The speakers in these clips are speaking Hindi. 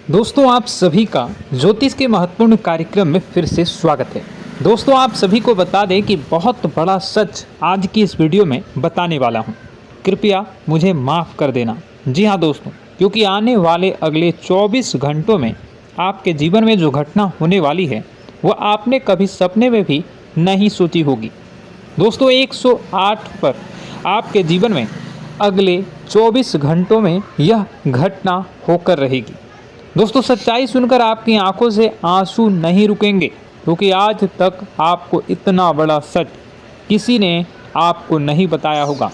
दोस्तों आप सभी का ज्योतिष के महत्वपूर्ण कार्यक्रम में फिर से स्वागत है। दोस्तों आप सभी को बता दें कि बहुत बड़ा सच आज की इस वीडियो में बताने वाला हूं। कृपया मुझे माफ़ कर देना। जी हां दोस्तों, क्योंकि आने वाले अगले 24 घंटों में आपके जीवन में जो घटना होने वाली है वह आपने कभी सपने में भी नहीं सोची होगी। दोस्तों 108 पर आपके जीवन में अगले 24 घंटों में यह घटना होकर रहेगी। दोस्तों सच्चाई सुनकर आपकी आंखों से आंसू नहीं रुकेंगे, क्योंकि आज तक आपको इतना बड़ा सच किसी ने आपको नहीं बताया होगा।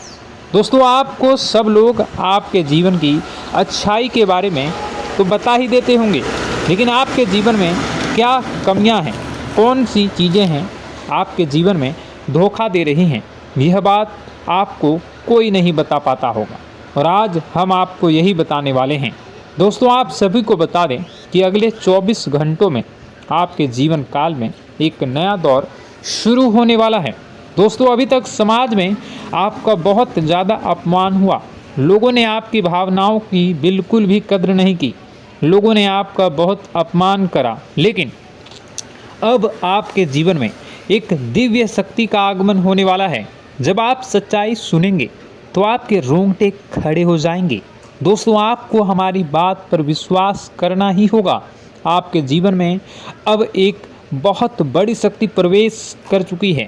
दोस्तों आपको सब लोग आपके जीवन की अच्छाई के बारे में तो बता ही देते होंगे, लेकिन आपके जीवन में क्या कमियां हैं, कौन सी चीज़ें हैं आपके जीवन में धोखा दे रही हैं, यह बात आपको कोई नहीं बता पाता होगा। और आज हम आपको यही बताने वाले हैं। दोस्तों आप सभी को बता दें कि अगले 24 घंटों में आपके जीवन काल में एक नया दौर शुरू होने वाला है। दोस्तों अभी तक समाज में आपका बहुत ज़्यादा अपमान हुआ, लोगों ने आपकी भावनाओं की बिल्कुल भी कद्र नहीं की, लोगों ने आपका बहुत अपमान करा, लेकिन अब आपके जीवन में एक दिव्य शक्ति का आगमन होने वाला है। जब आप सच्चाई सुनेंगे तो आपके रोंगटे खड़े हो जाएंगे। दोस्तों आपको हमारी बात पर विश्वास करना ही होगा। आपके जीवन में अब एक बहुत बड़ी शक्ति प्रवेश कर चुकी है।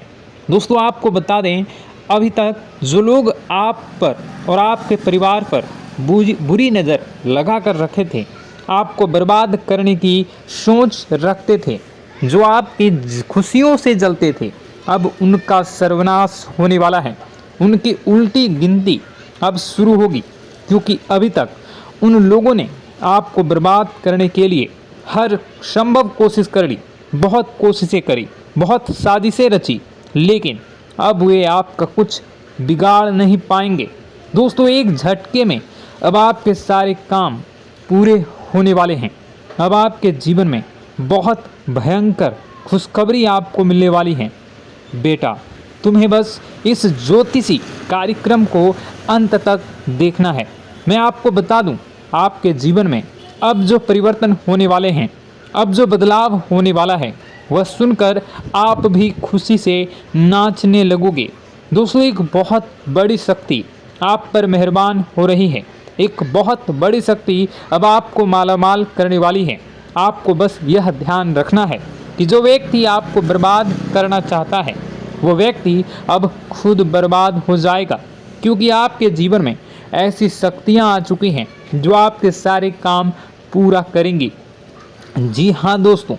दोस्तों आपको बता दें, अभी तक जो लोग आप पर और आपके परिवार पर बुरी नज़र लगा कर रखे थे, आपको बर्बाद करने की सोच रखते थे, जो आपकी खुशियों से जलते थे, अब उनका सर्वनाश होने वाला है। उनकी उल्टी गिनती अब शुरू होगी, क्योंकि अभी तक उन लोगों ने आपको बर्बाद करने के लिए हर संभव कोशिश कर ली, बहुत कोशिशें करी, बहुत साजिशें रची, लेकिन अब वे आपका कुछ बिगाड़ नहीं पाएंगे। दोस्तों एक झटके में अब आपके सारे काम पूरे होने वाले हैं। अब आपके जीवन में बहुत भयंकर खुशखबरी आपको मिलने वाली है। बेटा तुम्हें बस इस ज्योतिषी कार्यक्रम को अंत तक देखना है। मैं आपको बता दूं, आपके जीवन में अब जो परिवर्तन होने वाले हैं, अब जो बदलाव होने वाला है, वह सुनकर आप भी खुशी से नाचने लगोगे। दोस्तों एक बहुत बड़ी शक्ति आप पर मेहरबान हो रही है। एक बहुत बड़ी शक्ति अब आपको मालामाल करने वाली है। आपको बस यह ध्यान रखना है कि जो व्यक्ति आपको बर्बाद करना चाहता है, वो व्यक्ति अब खुद बर्बाद हो जाएगा, क्योंकि आपके जीवन में ऐसी शक्तियां आ चुकी हैं जो आपके सारे काम पूरा करेंगी। जी हाँ दोस्तों,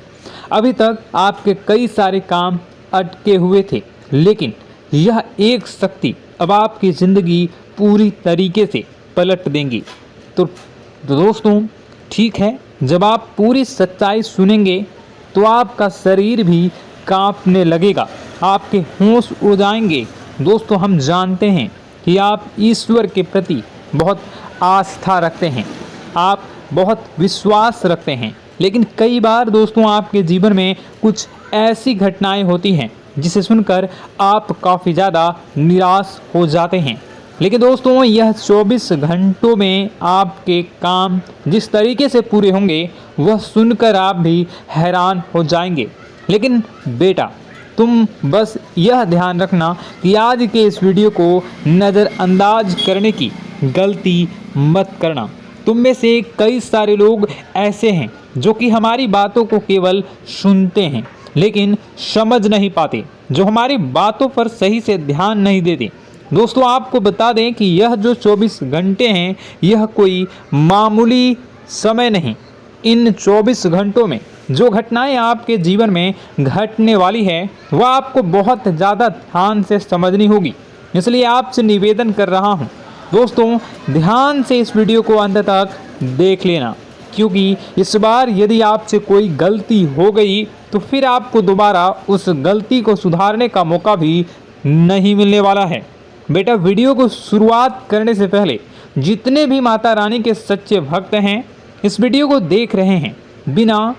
अभी तक आपके कई सारे काम अटके हुए थे, लेकिन यह एक शक्ति अब आपकी ज़िंदगी पूरी तरीके से पलट देंगी। तो दोस्तों ठीक है, जब आप पूरी सच्चाई सुनेंगे तो आपका शरीर भी कांपने लगेगा, आपके होश उड़ जाएंगे। दोस्तों हम जानते हैं कि आप ईश्वर के प्रति बहुत आस्था रखते हैं, आप बहुत विश्वास रखते हैं, लेकिन कई बार दोस्तों आपके जीवन में कुछ ऐसी घटनाएं होती हैं जिसे सुनकर आप काफ़ी ज़्यादा निराश हो जाते हैं। लेकिन दोस्तों यह 24 घंटों में आपके काम जिस तरीके से पूरे होंगे वह सुनकर आप भी हैरान हो जाएंगे। लेकिन बेटा तुम बस यह ध्यान रखना कि आज के इस वीडियो को नज़रअंदाज करने की गलती मत करना। तुम में से कई सारे लोग ऐसे हैं जो कि हमारी बातों को केवल सुनते हैं लेकिन समझ नहीं पाते, जो हमारी बातों पर सही से ध्यान नहीं देते। दोस्तों आपको बता दें कि यह जो 24 घंटे हैं यह कोई मामूली समय नहीं। इन 24 घंटों में जो घटनाएं आपके जीवन में घटने वाली है वह आपको बहुत ज़्यादा ध्यान से समझनी होगी। इसलिए आपसे निवेदन कर रहा हूं दोस्तों, ध्यान से इस वीडियो को अंत तक देख लेना, क्योंकि इस बार यदि आपसे कोई गलती हो गई तो फिर आपको दोबारा उस गलती को सुधारने का मौका भी नहीं मिलने वाला है। बेटा वीडियो को शुरुआत करने से पहले जितने भी माता रानी के सच्चे भक्त हैं इस वीडियो को देख रहे हैं, बिना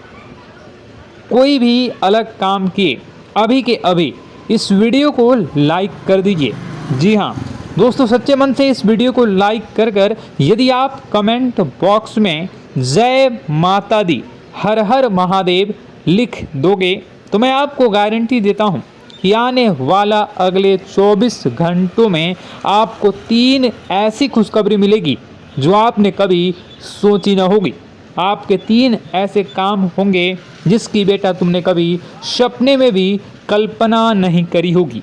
कोई भी अलग काम किए अभी के अभी इस वीडियो को लाइक कर दीजिए। जी हाँ दोस्तों, सच्चे मन से इस वीडियो को लाइक कर यदि आप कमेंट बॉक्स में जय माता दी, हर हर महादेव लिख दोगे तो मैं आपको गारंटी देता हूँ कि आने वाला अगले 24 घंटों में आपको 3 ऐसी खुशखबरी मिलेगी जो आपने कभी सोची न होगी। आपके 3 ऐसे काम होंगे जिसकी बेटा तुमने कभी सपने में भी कल्पना नहीं करी होगी।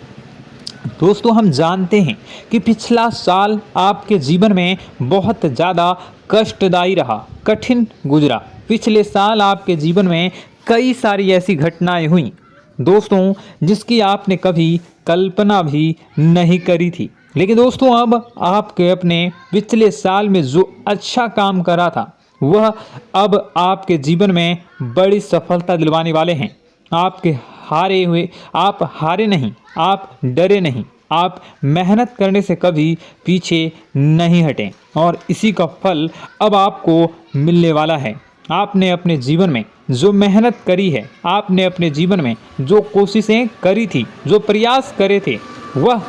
दोस्तों, हम जानते हैं कि पिछला साल आपके जीवन में बहुत ज़्यादा कष्टदायी रहा, कठिन गुजरा। पिछले साल आपके जीवन में कई सारी ऐसी घटनाएं हुई दोस्तों जिसकी आपने कभी कल्पना भी नहीं करी थी। लेकिन दोस्तों, अब आपके अपने पिछले साल में जो अच्छा काम करा था वह अब आपके जीवन में बड़ी सफलता दिलवाने वाले हैं। आप हारे नहीं, आप डरे नहीं, आप मेहनत करने से कभी पीछे नहीं हटें और इसी का फल अब आपको मिलने वाला है। आपने अपने जीवन में जो मेहनत करी है, आपने अपने जीवन में जो कोशिशें करी थी, जो प्रयास करे थे, वह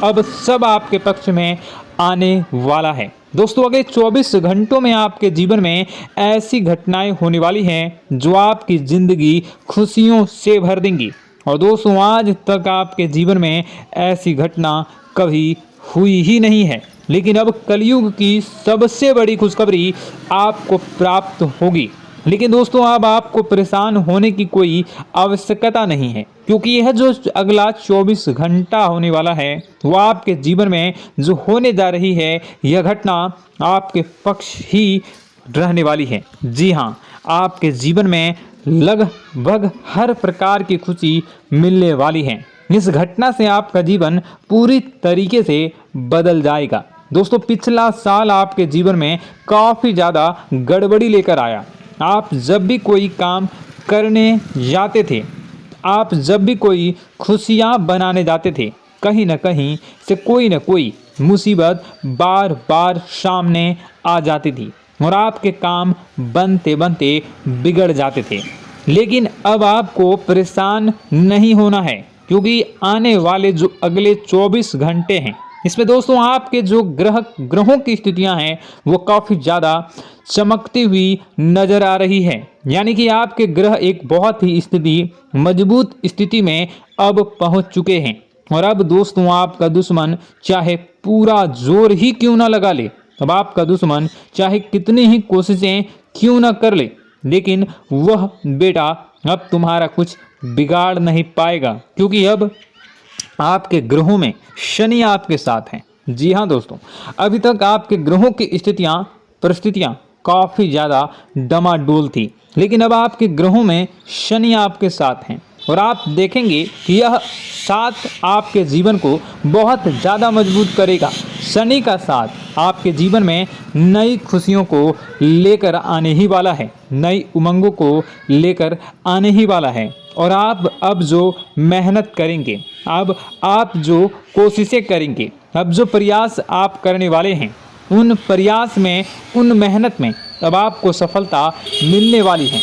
अब सब आपके पक्ष में आने वाला है। दोस्तों, अगले 24 घंटों में आपके जीवन में ऐसी घटनाएं होने वाली हैं जो आपकी ज़िंदगी खुशियों से भर देंगी। और दोस्तों, आज तक आपके जीवन में ऐसी घटना कभी हुई ही नहीं है, लेकिन अब कलयुग की सबसे बड़ी खुशखबरी आपको प्राप्त होगी। लेकिन दोस्तों, अब आपको परेशान होने की कोई आवश्यकता नहीं है, क्योंकि यह जो अगला 24 घंटा होने वाला है वह आपके जीवन में जो होने जा रही है यह घटना आपके पक्ष ही रहने वाली है। जी हाँ, आपके जीवन में लगभग हर प्रकार की खुशी मिलने वाली है। इस घटना से आपका जीवन पूरी तरीके से बदल जाएगा। दोस्तों, पिछला साल आपके जीवन में काफ़ी ज़्यादा गड़बड़ी लेकर आया। आप जब भी कोई काम करने जाते थे, आप जब भी कोई खुशियाँ बनाने जाते थे, कहीं न कहीं से कोई न कोई मुसीबत बार बार सामने आ जाती थी और आपके काम बनते बनते बिगड़ जाते थे। लेकिन अब आपको परेशान नहीं होना है, क्योंकि आने वाले जो अगले 24 घंटे हैं इसमें दोस्तों आपके जो ग्रहों की स्थितियां हैं वो काफ़ी ज़्यादा चमकती हुई नज़र आ रही है। यानी कि आपके ग्रह एक बहुत ही मजबूत स्थिति में अब पहुंच चुके हैं। और अब दोस्तों, आपका दुश्मन चाहे पूरा जोर ही क्यों ना लगा ले, अब आपका दुश्मन चाहे कितनी ही कोशिशें क्यों ना कर ले, लेकिन वह बेटा अब तुम्हारा कुछ बिगाड़ नहीं पाएगा, क्योंकि अब आपके ग्रहों में शनि आपके साथ हैं। जी हाँ दोस्तों, अभी तक आपके ग्रहों की परिस्थितियाँ काफ़ी ज़्यादा डमाडोल थी, लेकिन अब आपके ग्रहों में शनि आपके साथ हैं और आप देखेंगे कि यह साथ आपके जीवन को बहुत ज़्यादा मजबूत करेगा। शनि का साथ आपके जीवन में नई खुशियों को लेकर आने ही वाला है, नई उमंगों को लेकर आने ही वाला है। और आप अब जो मेहनत करेंगे, अब आप जो कोशिशें करेंगे, अब जो प्रयास आप करने वाले हैं, उन प्रयास में, उन मेहनत में अब आपको सफलता मिलने वाली है।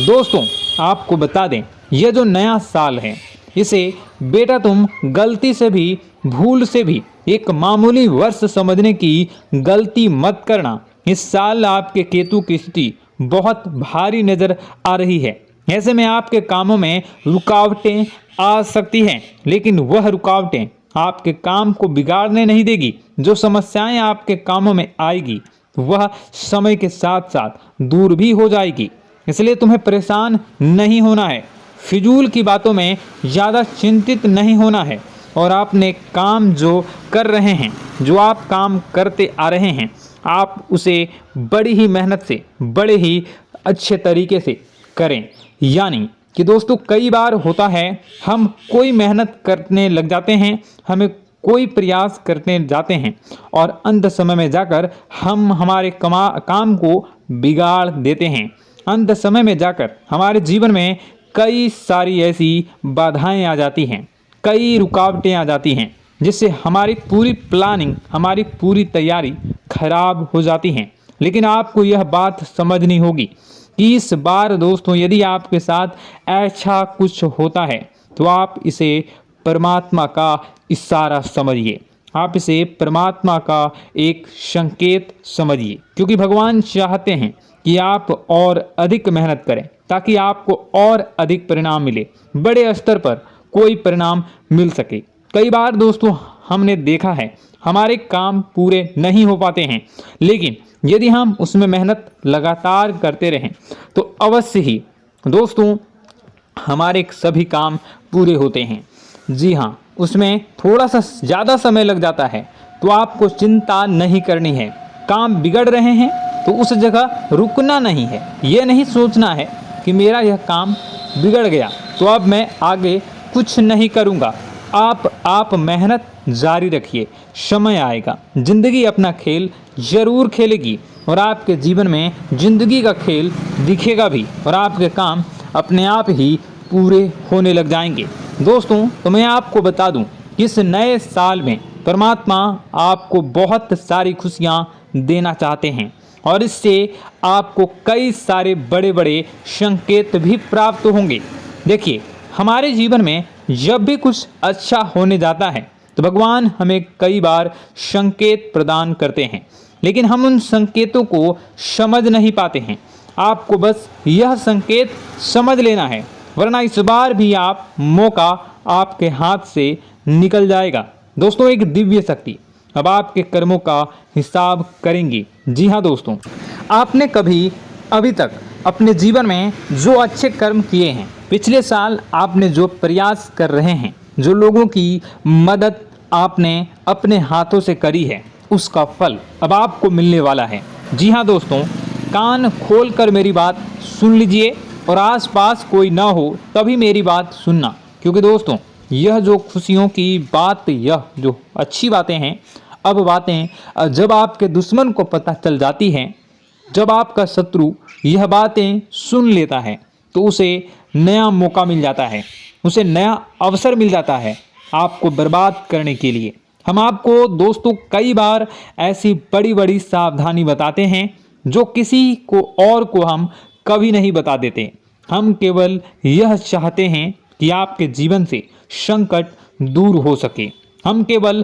दोस्तों, आपको बता दें, यह जो नया साल है इसे बेटा तुम गलती से भी, भूल से भी एक मामूली वर्ष समझने की गलती मत करना। इस साल आपके केतु की स्थिति बहुत भारी नज़र आ रही है। ऐसे में आपके कामों में रुकावटें आ सकती हैं, लेकिन वह रुकावटें आपके काम को बिगाड़ने नहीं देगी। जो समस्याएं आपके कामों में आएगी वह समय के साथ साथ दूर भी हो जाएगी। इसलिए तुम्हें परेशान नहीं होना है, फिजूल की बातों में ज़्यादा चिंतित नहीं होना है। और आपने काम जो कर रहे हैं, जो आप काम करते आ रहे हैं, आप उसे बड़ी ही मेहनत से, बड़े ही अच्छे तरीके से करें। यानी कि दोस्तों, कई बार होता है हम कोई मेहनत करने लग जाते हैं, हमें कोई प्रयास करने जाते हैं और अंत समय में जाकर हम हमारे काम को बिगाड़ देते हैं। अंत समय में जाकर हमारे जीवन में कई सारी ऐसी बाधाएं आ जाती हैं, कई रुकावटें आ जाती हैं, जिससे हमारी पूरी प्लानिंग, हमारी पूरी तैयारी खराब हो जाती हैं। लेकिन आपको यह बात समझनी होगी कि इस बार दोस्तों, यदि आपके साथ ऐसा कुछ होता है तो आप इसे परमात्मा का इशारा समझिए। आप इसे परमात्मा का एक संकेत समझिए, क्योंकि भगवान चाहते हैं कि आप और अधिक मेहनत करें ताकि आपको और अधिक परिणाम मिले, बड़े स्तर पर कोई परिणाम मिल सके। कई बार दोस्तों हमने देखा है हमारे काम पूरे नहीं हो पाते हैं, लेकिन यदि हम उसमें मेहनत लगातार करते रहें तो अवश्य ही दोस्तों हमारे सभी काम पूरे होते हैं। जी हाँ, उसमें थोड़ा सा ज़्यादा समय लग जाता है तो आपको चिंता नहीं करनी है। काम बिगड़ रहे हैं तो उस जगह रुकना नहीं है, ये नहीं सोचना है कि मेरा यह काम बिगड़ गया तो अब मैं आगे कुछ नहीं करूँगा। आप मेहनत जारी रखिए, समय आएगा, ज़िंदगी अपना खेल ज़रूर खेलेगी और आपके जीवन में ज़िंदगी का खेल दिखेगा भी और आपके काम अपने आप ही पूरे होने लग जाएंगे। दोस्तों तो मैं आपको बता दूं कि इस नए साल में परमात्मा आपको बहुत सारी खुशियां देना चाहते हैं और इससे आपको कई सारे बड़े बड़े संकेत भी प्राप्त होंगे। देखिए, हमारे जीवन में जब भी कुछ अच्छा होने जाता है तो भगवान हमें कई बार संकेत प्रदान करते हैं, लेकिन हम उन संकेतों को समझ नहीं पाते हैं। आपको बस यह संकेत समझ लेना है, वरना इस बार भी आप मौका आपके हाथ से निकल जाएगा। दोस्तों, एक दिव्य शक्ति अब आपके कर्मों का हिसाब करेंगी। जी हाँ दोस्तों, आपने कभी अभी तक अपने जीवन में जो अच्छे कर्म किए हैं, पिछले साल आपने जो प्रयास कर रहे हैं, जो लोगों की मदद आपने अपने हाथों से करी है, उसका फल अब आपको मिलने वाला है। जी हाँ दोस्तों, कान खोलकर मेरी बात सुन लीजिए और आसपास कोई ना हो तभी मेरी बात सुनना, क्योंकि दोस्तों यह जो खुशियों की बात, यह जो अच्छी बातें हैं, अब बातें जब आपके दुश्मन को पता चल जाती हैं, जब आपका शत्रु यह बातें सुन लेता है तो उसे नया मौका मिल जाता है, उसे नया अवसर मिल जाता है आपको बर्बाद करने के लिए। हम आपको दोस्तों कई बार ऐसी बड़ी बड़ी सावधानी बताते हैं जो किसी को और को हम कभी नहीं बता देते। हम केवल यह चाहते हैं कि आपके जीवन से संकट दूर हो सके। हम केवल